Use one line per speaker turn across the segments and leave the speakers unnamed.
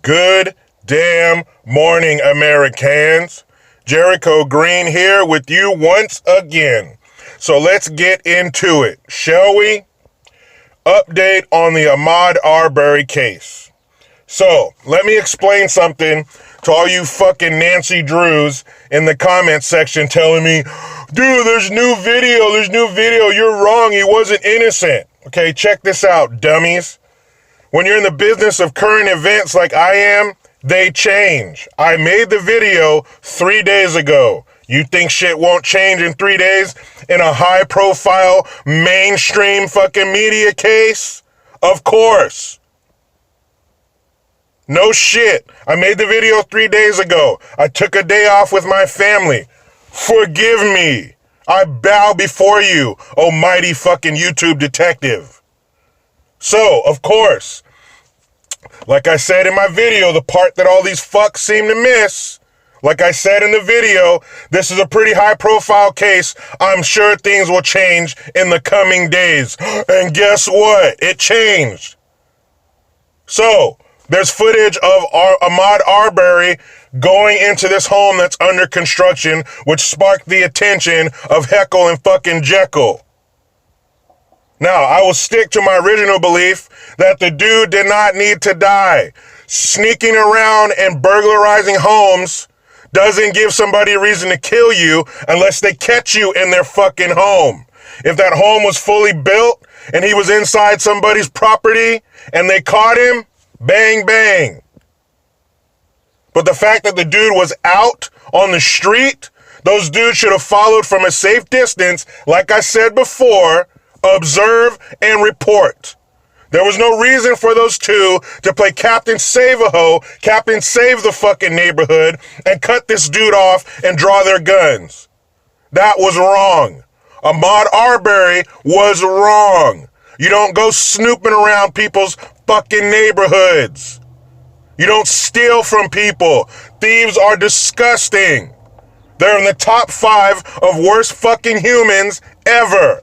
Good damn morning, Americans. Jericho Green here with you once again. So let's get into it, shall we? Update on the Ahmaud Arbery case. So, let me explain something to all you fucking Nancy Drews in the comment section telling me, dude, there's new video, you're wrong, he wasn't innocent. Okay, check this out, dummies. When you're in the business of current events like I am, they change. I made the video 3 days ago. You think shit won't change in 3 days in a high-profile, mainstream fucking media case? Of course. No shit. I made the video 3 days ago. I took a day off with my family. Forgive me. I bow before you, oh mighty fucking YouTube detective. So, of course, like I said in my video, the part that all these fucks seem to miss, like I said in the video, this is a pretty high-profile case. I'm sure things will change in the coming days. And guess what? It changed. So, there's footage of Ahmaud Arbery going into this home that's under construction, which sparked the attention of Heckle and fucking Jekyll. Now, I will stick to my original belief that the dude did not need to die. Sneaking around and burglarizing homes doesn't give somebody a reason to kill you unless they catch you in their fucking home. If that home was fully built and he was inside somebody's property and they caught him, bang, bang. But the fact that the dude was out on the street, those dudes should have followed from a safe distance, like I said before, observe and report. There was no reason for those two to play Captain Save-A-Ho, Captain Save the fucking neighborhood, and cut this dude off and draw their guns. That was wrong. Ahmaud Arbery was wrong. You don't go snooping around people's fucking neighborhoods. You don't steal from people. Thieves are disgusting. They're in the top 5 of worst fucking humans ever.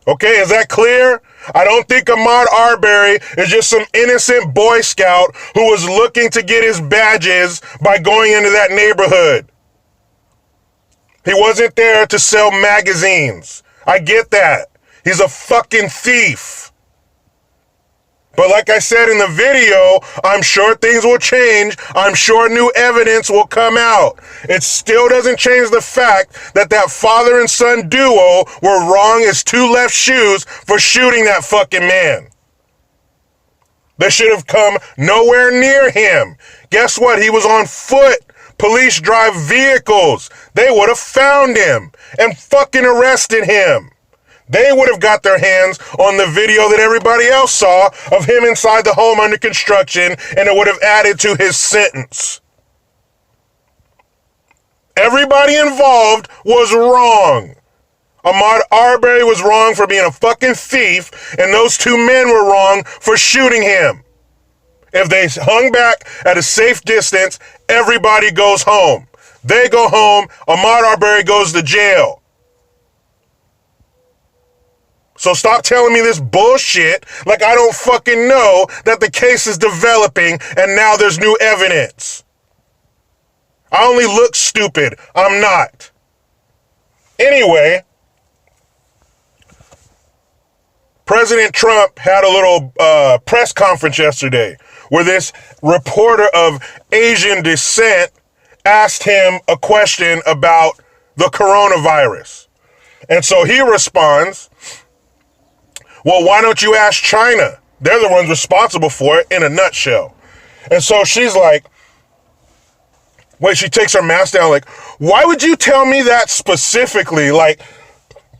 Okay, is that clear? I don't think Ahmaud Arbery is just some innocent Boy Scout who was looking to get his badges by going into that neighborhood. He wasn't there to sell magazines. I get that. He's a fucking thief. But like I said in the video, I'm sure things will change. I'm sure new evidence will come out. It still doesn't change the fact that that father and son duo were wrong as two left shoes for shooting that fucking man. They should have come nowhere near him. Guess what? He was on foot. Police drive vehicles. They would have found him and fucking arrested him. They would have got their hands on the video that everybody else saw of him inside the home under construction, and it would have added to his sentence. Everybody involved was wrong. Ahmaud Arbery was wrong for being a fucking thief, and those two men were wrong for shooting him. If they hung back at a safe distance, everybody goes home. They go home, Ahmaud Arbery goes to jail. So stop telling me this bullshit like I don't fucking know that the case is developing and now there's new evidence. I only look stupid. I'm not. Anyway, President Trump had a little press conference yesterday where this reporter of Asian descent asked him a question about the coronavirus. And so he responds, well, why don't you ask China? They're the ones responsible for it in a nutshell. And so she's like, wait, she takes her mask down like, why would you tell me that specifically? Like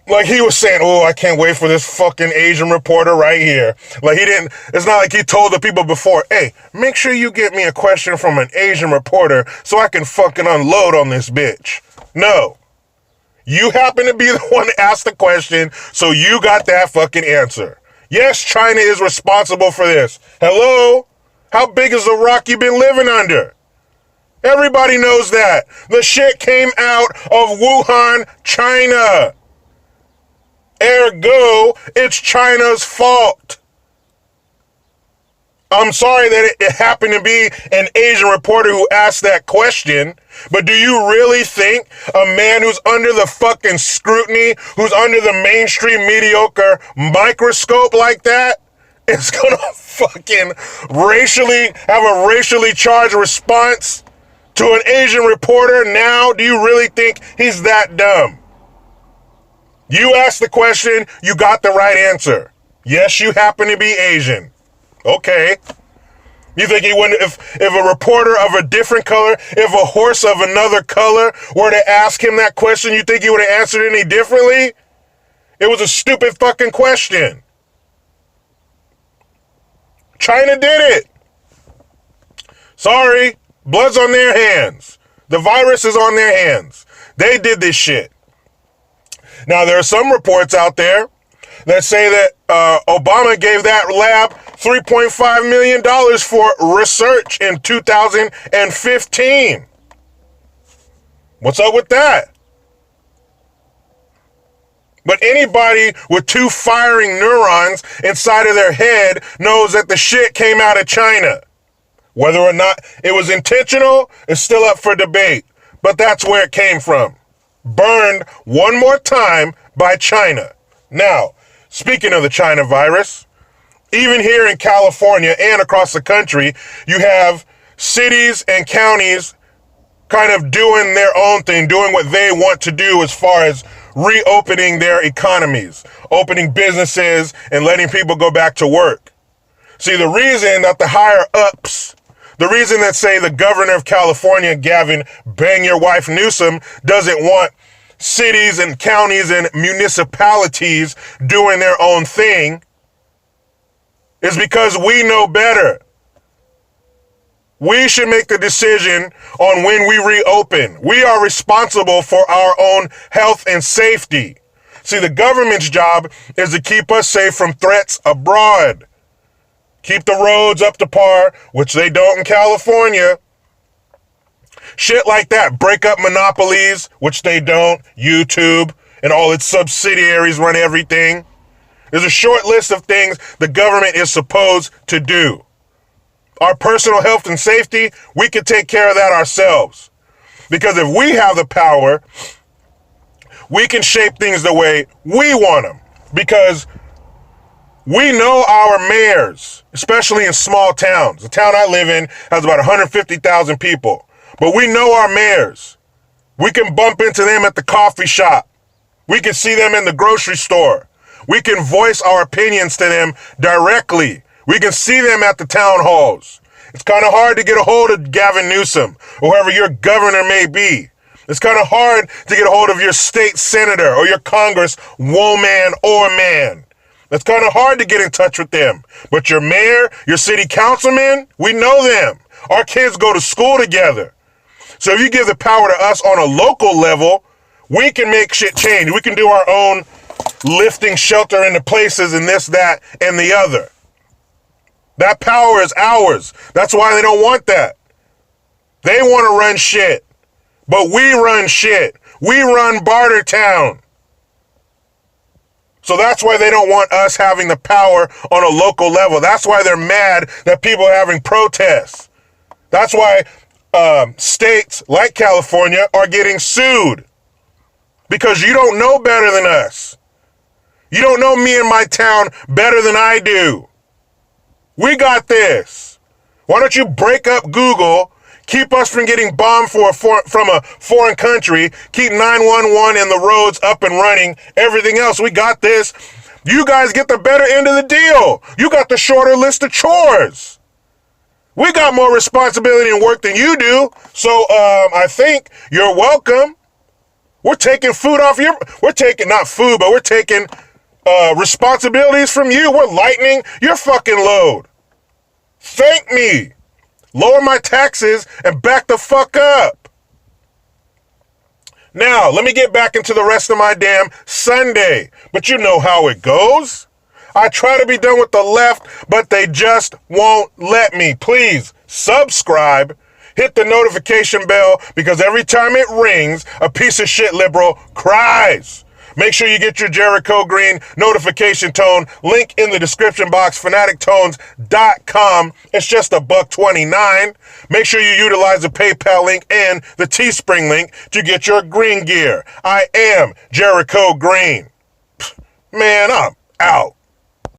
he was saying, oh, I can't wait for this fucking Asian reporter right here. Like it's not like he told the people before, hey, make sure you get me a question from an Asian reporter so I can fucking unload on this bitch. No. You happen to be the one that asked the question, so you got that fucking answer. Yes, China is responsible for this. Hello? How big is the rock you've been living under? Everybody knows that. The shit came out of Wuhan, China. Ergo, it's China's fault. I'm sorry that it happened to be an Asian reporter who asked that question, but do you really think a man who's under the fucking scrutiny, who's under the mainstream mediocre microscope like that, is gonna fucking have a racially charged response to an Asian reporter now? Do you really think he's that dumb? You asked the question, you got the right answer. Yes, you happen to be Asian. Okay. You think he wouldn't, if a reporter of a different color, if a horse of another color were to ask him that question, you think he would have answered any differently? It was a stupid fucking question. China did it. Sorry, blood's on their hands. The virus is on their hands. They did this shit. Now, there are some reports out there that say that Obama gave that lab $3.5 million for research in 2015. What's up with that? But anybody with two firing neurons inside of their head knows that the shit came out of China. Whether or not it was intentional is still up for debate, but that's where it came from. Burned one more time by China. Now, speaking of the China virus, even here in California and across the country, you have cities and counties kind of doing their own thing, doing what they want to do as far as reopening their economies, opening businesses, and letting people go back to work. See, the reason that the higher ups, the reason that, say, the governor of California, Gavin Bang Your Wife Newsom, doesn't want cities and counties and municipalities doing their own thing is because we know better. We should make the decision on when we reopen. We are responsible for our own health and safety. See, the government's job is to keep us safe from threats abroad. Keep the roads up to par, which they don't in California. Shit like that. Break up monopolies, which they don't. YouTube and all its subsidiaries run everything. There's a short list of things the government is supposed to do. Our personal health and safety, we can take care of that ourselves. Because if we have the power, we can shape things the way we want them. Because we know our mayors, especially in small towns. The town I live in has about 150,000 people. But we know our mayors. We can bump into them at the coffee shop. We can see them in the grocery store. We can voice our opinions to them directly. We can see them at the town halls. It's kind of hard to get a hold of Gavin Newsom, or whoever your governor may be. It's kind of hard to get a hold of your state senator or your congresswoman or man. It's kind of hard to get in touch with them. But your mayor, your city councilman, we know them. Our kids go to school together. So if you give the power to us on a local level, we can make shit change. We can do our own lifting shelter into places and this, that, and the other. That power is ours. That's why they don't want that. They want to run shit. But we run shit. We run Bartertown. So that's why they don't want us having the power on a local level. That's why they're mad that people are having protests. That's why states like California are getting sued. Because you don't know better than us. You don't know me and my town better than I do. We got this. Why don't you break up Google, keep us from getting bombed from a foreign country, keep 911 and the roads up and running, everything else, we got this. You guys get the better end of the deal. You got the shorter list of chores. We got more responsibility and work than you do, so I think you're welcome. We're taking food off we're taking, not food, but we're taking responsibilities from you. We're lightening your fucking load. Thank me. Lower my taxes and back the fuck up. Now, let me get back into the rest of my damn Sunday. But you know how it goes. I try to be done with the left, but they just won't let me. Please subscribe. Hit the notification bell because every time it rings, a piece of shit liberal cries. Make sure you get your Jericho Green notification tone. Link in the description box, fanatictones.com. It's just $1.29. Make sure you utilize the PayPal link and the Teespring link to get your green gear. I am Jericho Green. Man, I'm out.